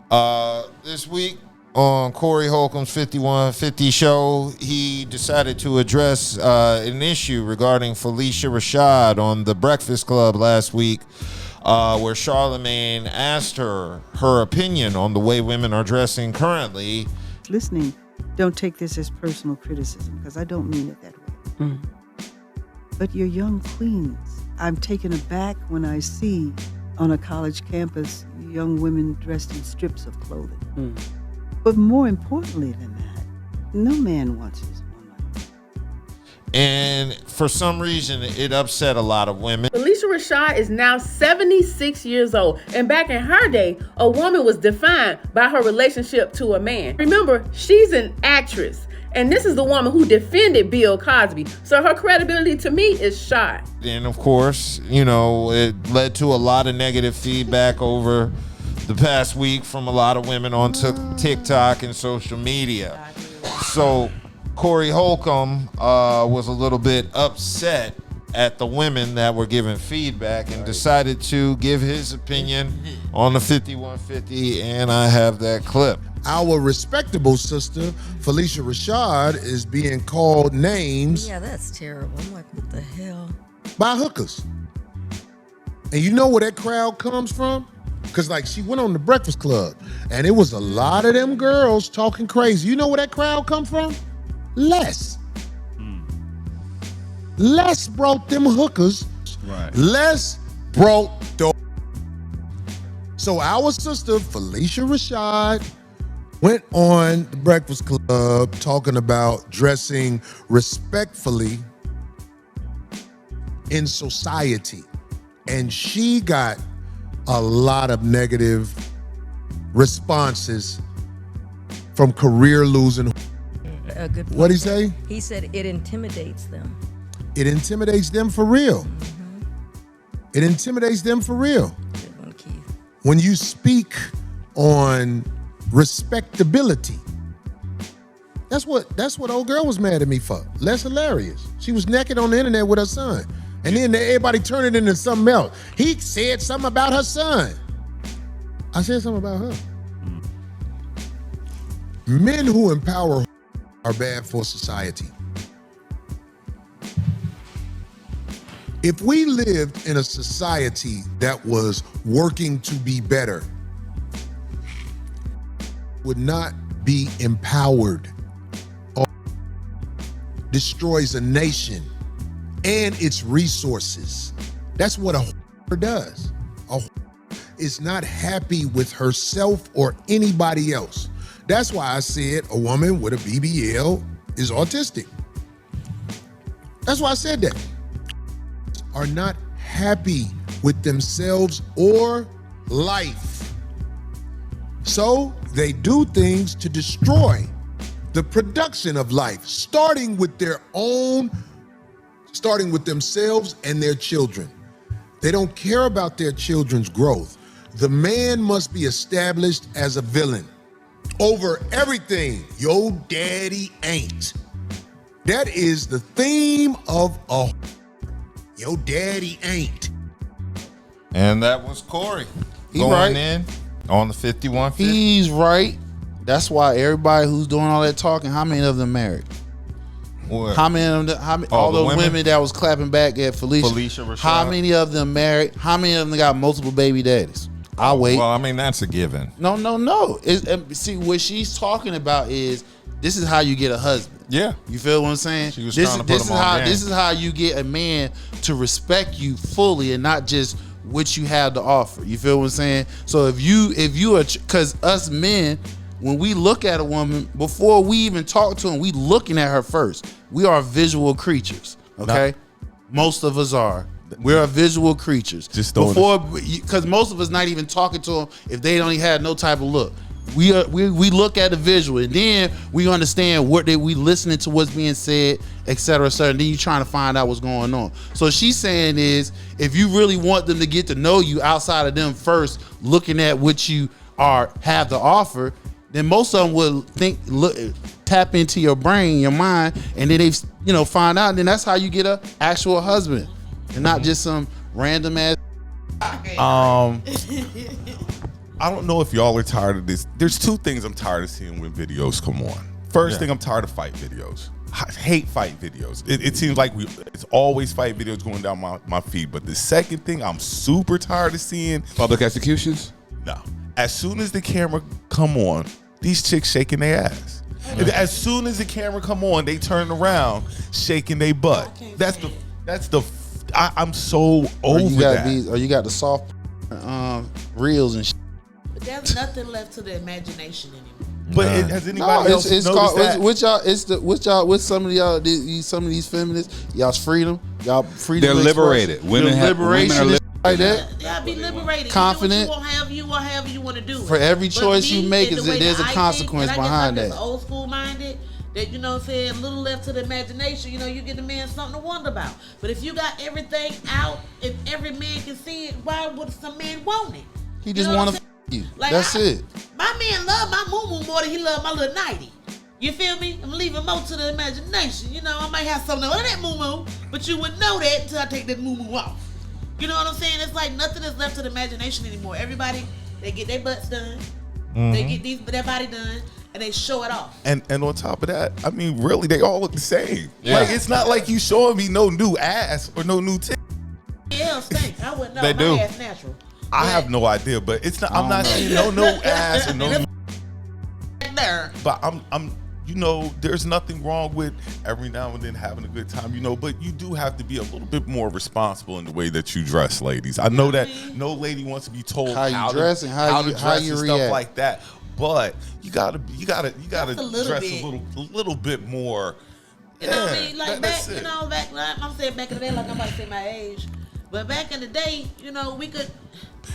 This week on Corey Holcomb's 5150 show, he decided to address an issue regarding Felicia Rashad on The Breakfast Club last week, where Charlemagne asked her opinion on the way women are dressing currently. Listening, don't take this as personal criticism, because I don't mean it that way. But you're young queens. I'm taken aback when I see on a college campus young women dressed in strips of clothing. But more importantly than that, no man wants his woman. And for some reason, it upset a lot of women. Felicia Rashad is now 76 years old. And back in her day, a woman was defined by her relationship to a man. Remember, she's an actress. And this is the woman who defended Bill Cosby. So her credibility to me is shot. And of course, you know, it led to a lot of negative feedback over the past week from a lot of women on TikTok and social media. So Corey Holcomb was a little bit upset at the women that were giving feedback and decided to give his opinion on the 5150, and I have that clip. Our respectable sister, Felicia Rashad, is being called names. Yeah, that's terrible. I'm like, what the hell? By hookers. And you know where that crowd comes from? Because, like, she went on The Breakfast Club, and it was a lot of them girls talking crazy. You know where that crowd come from? Les. Les brought them hookers. Right. Les brought the... So our sister, Felicia Rashad, went on The Breakfast Club talking about dressing respectfully in society. And she got a lot of negative responses from career-losing. What'd he say? He said it intimidates them. It intimidates them for real. It intimidates them for real. Good one, Keith. When you speak on respectability. That's what old girl was mad at me for. Less hilarious. She was naked on the internet with her son. And then everybody turned it into something else. He said something about her son. I said something about her. Men who empower are bad for society. If we lived in a society that was working to be better, would not be empowered, or destroys a nation and its resources. That's what a whore does. A whore is not happy with herself or anybody else. That's why I said a woman with a BBL is autistic. That's why I said that. Are not happy with themselves or life. So they do things to destroy the production of life, starting with themselves and their children. They don't care about their children's growth. The man must be established as a villain over everything. Your daddy ain't. That is the theme of a your daddy ain't. And that was Corey Going right in on the 5150. He's right. That's why everybody who's doing all that talking, how many of them married? What? How many of them? All the women that was clapping back at Felicia Rashad. How many of them married? How many of them got multiple baby daddies? I'll wait. Well, I mean, that's a given. No. See, what she's talking about is this is how you get a husband. Yeah. You feel what I'm saying? She was trying to put him on game. This is how you get a man to respect you fully and not just what you have to offer. You feel what I'm saying? So if you are, because us men, when we look at a woman, before we even talk to them, we looking at her first. We are visual creatures, okay? Most of us are. We're visual creatures. Just because most of us not even talking to them if they don't even have no type of look. We look at the visual, and then we understand we listening to what's being said, et cetera, et cetera. And then you trying to find out what's going on. So she's saying is, if you really want them to get to know you outside of them first, looking at what you have to offer, then most of them will tap into your brain, your mind, and then they find out. And then that's how you get a actual husband, and not just some random ass. I don't know if y'all are tired of this. There's two things I'm tired of seeing when videos come on. First thing, I'm tired of fight videos. I hate fight videos. It seems like it's always fight videos going down my feed. But the second thing I'm super tired of seeing, public executions. No. As soon as the camera come on, these chicks shaking their ass. As soon as the camera come on, they turn around shaking their butt. I'm so over that. Or you got the soft reels and shit. But there's nothing left to the imagination anymore. But has anybody else noticed that? With some of y'all, some of these feminists, y'all's freedom, y'all freedom. They're liberated. Women have liberation. Like that. Y'all be liberated. Confident. You do what however you want to do. For every But choice me, you make, and the way there's a that I consequence think, and behind I guess that. I'm just old school minded. That, you know what I'm saying, a little left to the imagination, you know, you get a man something to wonder about. But if you got everything out, if every man can see it, why would some man want it? He just want to you. Like, That's it. My man love my moo-moo more than he love my little nighty. You feel me? I'm leaving more to the imagination. You know, I might have something under that moo-moo, but you wouldn't know that until I take that moo-moo off. You know what I'm saying? It's like nothing is left to the imagination anymore. Everybody, they get their butts done. They get their body done. And they show it off. And on top of that, I mean, really, they all look the same. Yeah. Like, it's not like you showing me no new ass or no new tits. Yeah, stink. I wouldn't know. They do. My ass natural. I have no idea, but it's not. I'm not seeing no ass or no. There. But I'm. You know, there's nothing wrong with every now and then having a good time. You know, but you do have to be a little bit more responsible in the way that you dress, ladies. I know that no lady wants to be told how you dress and how you and react. stuff like that. But you gotta dress a little bit more. You know what I mean? Like back, you know, I'm saying back in the day, like I'm about to say my age, but back in the day, you know, we could.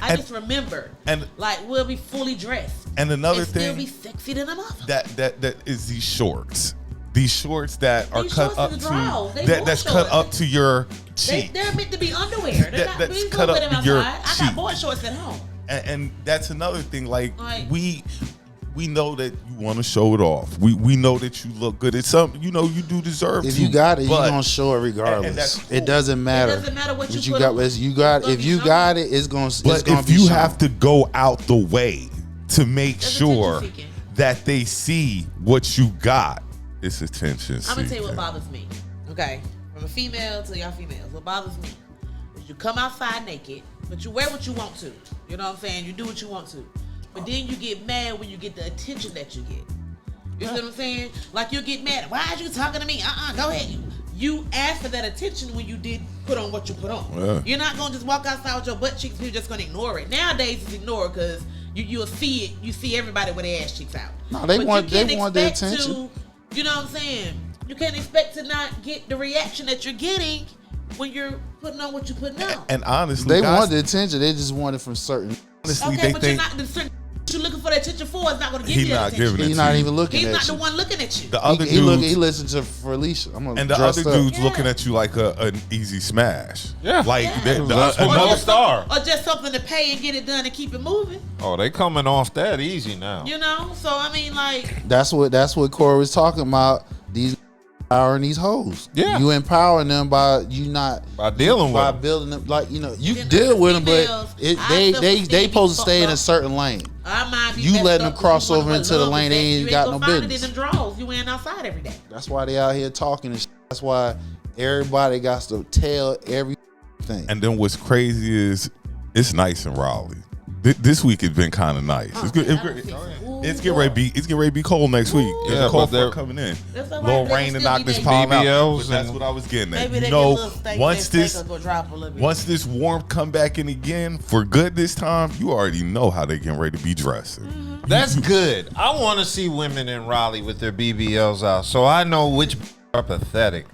I just remember, and like we'll be fully dressed, and another thing, still be sexy than a mother. That is these shorts that are cut up to that's cut up to your cheek. They're meant to be underwear. That's cut up to your cheek. I got boy shorts at home. And that's another thing. Like we know that you want to show it off. We know that you look good. It's something, you know, you do deserve. If you got it, you're gonna show it regardless. Cool. It doesn't matter. It doesn't matter what you got. If you got it, it's gonna. But if you have to go out the way to make sure that they see what you got, it's attention. I'm gonna tell you what bothers me. Okay, from a female to y'all females, what bothers me is you come outside naked, but you wear what you want to. You know what I'm saying? You do what you want to. But then you get mad when you get the attention that you get. You know what I'm saying? Like you get mad. Why are you talking to me? Go ahead. You asked for that attention when you did put on what you put on. Yeah. You're not gonna just walk outside with your butt cheeks and you're just gonna ignore it. Nowadays it's ignore because you'll see it. You see everybody with their ass cheeks out. No, they want the attention. You know what I'm saying? You can't expect to not get the reaction that you're getting when you're putting on what you're putting on. And honestly, they want the attention. They just want it from certain. Honestly, okay, but you're not the certain. You're looking for the attention for is not going to give you that attention. He's not even looking at you. He's not the one looking at you. The other dudes, he listens to Felicia. And the other dudes looking at you like an easy smash. Yeah. Like another star. Or just something to pay and get it done and keep it moving. Oh, they coming off that easy now. You know? So, I mean, like. That's what Corey was talking about. These empowering these hoes. Yeah. You empowering them by dealing with them. Building them. Like, you know, you deal with them, but they supposed to stay in a certain lane. You letting them cross over into the lane, they ain't got no business. You in them drawers. You ain't outside every day. That's why they out here talking and shit. That's why everybody got to tell everything. And then what's crazy is it's nice in Raleigh. This week has been kind of nice. It's good. It's getting ready to be cold next week. Yeah, cold front coming in. Little rain to knock this palm out. But that's what I was getting at. You know, once this warmth come back in again for good this time, you already know how they getting ready to be dressing. Mm-hmm. That's good. I want to see women in Raleigh with their BBLs out, so I know which are pathetic.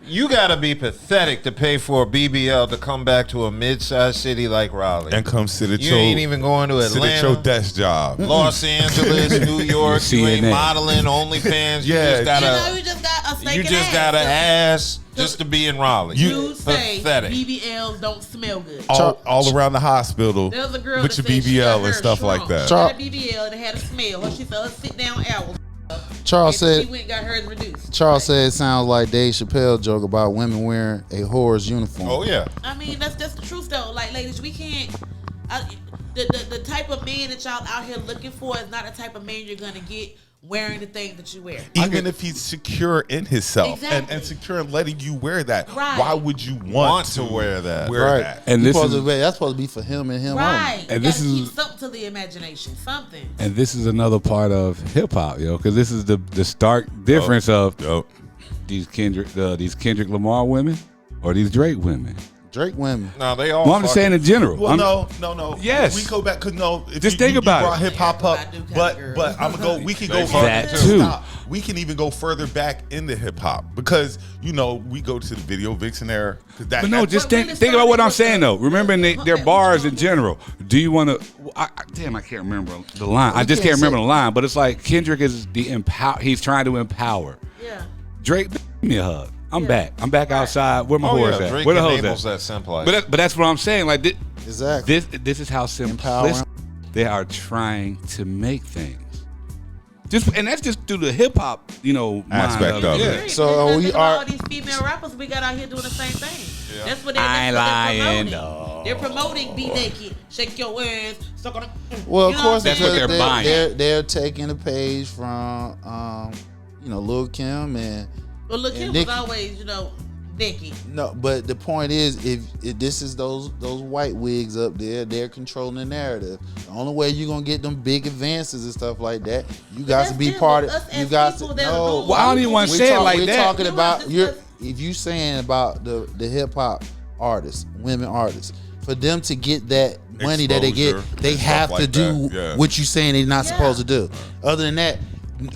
You gotta be pathetic to pay for a BBL to come back to a mid-sized city like Raleigh and come sit at you ain't even going to Atlanta. Sit at your desk job. Los Angeles, New York. You ain't modeling, OnlyFans. Yeah, you just got an ass just to be in Raleigh. You say BBLs don't smell good. All around the hospital. There was a girl with your BBL and stuff like that. She had a BBL and it had a smell. She said, sit down hours. Charles said, she went and got hers reduced. Charles said it sounds like Dave Chappelle joke about women wearing a whore's uniform. Oh yeah. I mean that's the truth though. Like ladies, we can't. the type of man that y'all out here looking for is not the type of man you're gonna get wearing the things that you wear. Even if he's secure in himself Exactly. and secure in letting you wear that, Right. why would you want to wear that? Right. that? And this that's is supposed to be for him and him Right. only. And You this gotta is- keep something to the imagination. Something. and this is another part of hip hop, yo, because this is the stark difference of these Kendrick Lamar women or these Drake women. Drake women. No, they all. Well, I'm just saying in general. Well, I'm- no. Yes. We go back because Just think about it. brought hip hop up, Everybody do but kinda but I'm gonna go. We can go That further too. Stop. We can even go further back into hip hop because we go to the video vixen era. But no, just But really think about what I'm starting saying though. Remembering their bars in general. Do you want to? Damn, I can't remember the line. I just can't remember the line. But it's like Kendrick is he's trying to empower. Yeah. Drake, give me a hug. I'm back. I'm back outside. Where my horse at? Drake Where the hoes enables at? that simple. But that's what I'm saying. Like Exactly. this is how simplistic they are trying to make things. And that's just through the hip hop, Aspect mind of it. Yeah. So we are. All these female rappers we got out here doing the same thing. Yeah. That's what I ain't they're lying, promoting. dog. They're promoting be naked, shake your ass, suck on. Well, of You know course, what I'm That's what saying? they're buying. They're taking a page from, Lil Kim and Well, look, and him Nicki. was always, Nicki. no. But the point is, if this is those white wigs up there, they're controlling the narrative. The only way you're gonna get them big advances and stuff like that, you got to that's be still part of. us You as got people to that are no. doing Well, I don't even want to say it like we're that. talking You about have to you're. discuss- If you saying about the hip hop artists, women artists, for them to get that money that they get, Exposure they and have stuff to like do that, yeah. what you saying they're not Yeah. supposed to do. Other than that,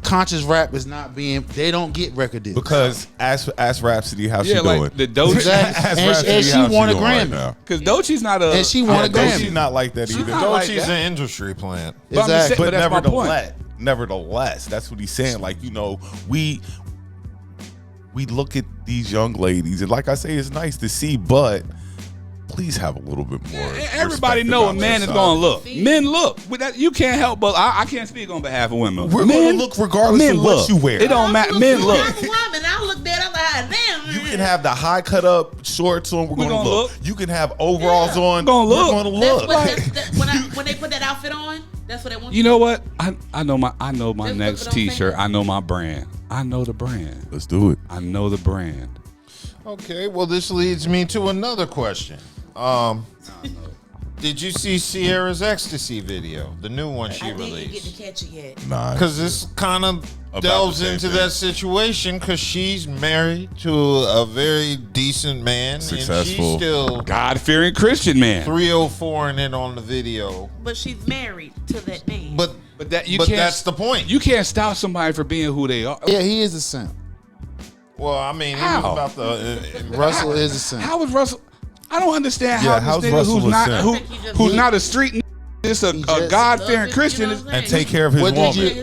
conscious rap is not being. They don't get record deals. Because ask Rhapsody how she Yeah, doing. like the Doechii. Exactly. Ask And- Rhapsody and she how won a doing right Grammy. now. Because Doechii's not a. And she won a Grammy. She's not like that either. not like Doechie's that. an industry plant. But I'm just saying- Exactly. But that's my point. nevertheless, that's what he's saying. Like, we look at these young ladies, and like I say, it's nice to see, but please have a little bit more. Everybody respect know a about man is yourself. going to look. Men look. With that, you can't help but I can't speak on behalf of women. We're Men- gonna look regardless men of what look. you wear. It don't matter. Men look. I'm a woman. I look dead. I'm like, damn. You can have the high cut up shorts on. We're gonna gonna look. look. You can have overalls Yeah. on. We're gonna look. We're gonna That's look. what when they put that outfit on, that's what they want. You know what? I know my Just next look, but don't T-shirt. say I know my brand. I know the brand. Let's do it. I know the brand. Okay, well, this leads me to another question. Did you see Sierra's Ecstasy video, the new one she I didn't get released? to catch it yet. Nah. Because this kind of About delves the same into thing. that situation because she's married to a very decent man. And Successful. she's still God-fearing Christian man. 304 in it on the video. But she's married to that man. But But you but can't. that's the point. You can't stop somebody for being who they are. Yeah, he is a simp. Well, I mean, it How? was about the Russell is a simp. How is Russell? I don't understand Yeah, how how's this nigga Russell who's a not simp? who's not a street n- is a just- God-fearing Christian is. And take care of his What woman. did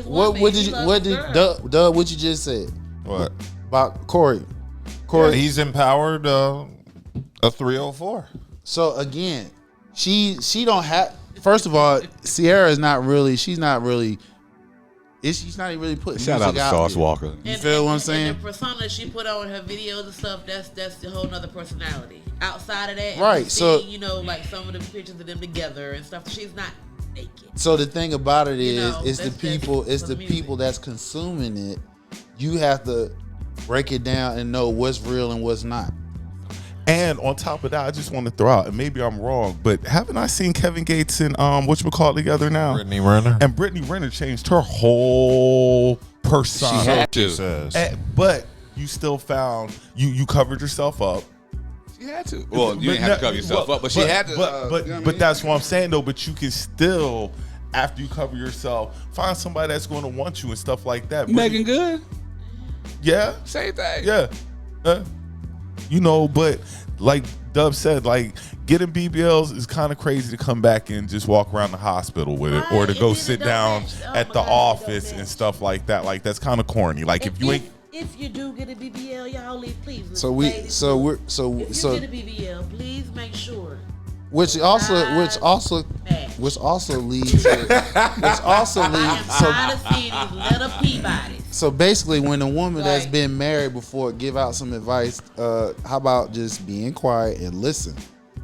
you? What did Doug? What you just said what? about Corey? Yeah, Corey. he's empowered a 304. So again, she don't have. First of all, Sierra is not really. She's not really. She's not even really putting. Shout out music to Sauce there. Walker. You feel what I'm saying? And the persona she put on her videos and stuff, that's the whole nother personality. Outside of that, Right, so- like some of the pictures of them together and stuff. She's not naked. So the thing about it You is, know, it's the that's people. It's for the the music. people that's consuming it. You have to break it down and know what's real and what's not. And on top of that, I just want to throw out, and maybe I'm wrong, but haven't I seen Kevin Gates and whatchamacallit together now? Brittany Renner. And Brittany Renner changed her whole persona. She had She to. says. But you still found you covered yourself up. She had to. Well, you didn't have to cover yourself up, but she had to. But you know what I but mean? that's what I'm saying though. But you can still, after you cover yourself, find somebody that's going to want you and stuff like that. Megan Good, yeah, same thing. yeah, But like Dub said, like getting BBLs is kind of crazy to come back and just walk around the hospital with it, or to Right, go and then sit it don't down match. Oh at my the God, it don't office and match. stuff like that. Like that's kind of corny. Like if you ain't. If you do get a BBL, y'all leave, please. So we. ladies, So we're. if So you so. get a BBL, please make sure. Which also match. also leads. Which also I am leads. So tired of seeing these little Peabodies. So basically, when a woman that's Right. been married before give out some advice, how about just being quiet and listen?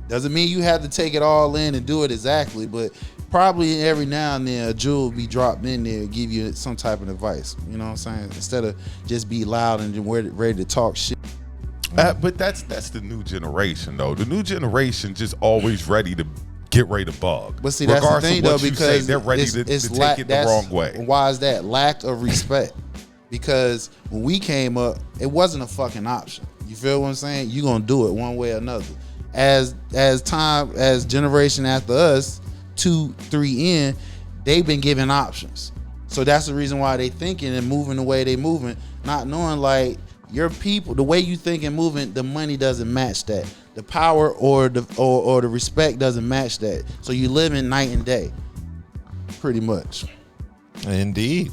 Doesn't mean you have to take it all in and do it exactly, but probably every now and then a jewel will be dropped in there and give you some type of advice. You know what I'm saying? Instead of just be loud and ready to talk shit. But that's the new generation, though. The new generation just always ready to get ready to bug. But see, that's the Regardless thing, of what though, you because say, they're ready to take it the wrong way. Why is that? Lack of respect. Because when we came up, it wasn't a fucking option. You feel what I'm saying? You're gonna do it one way or another. As generation after us, 2, 3 in, they've been given options. So that's the reason why they thinking and moving the way they moving, not knowing like your people, the way you think and moving, the money doesn't match that. The power or the respect doesn't match that. So you live in night and day, pretty much. Indeed.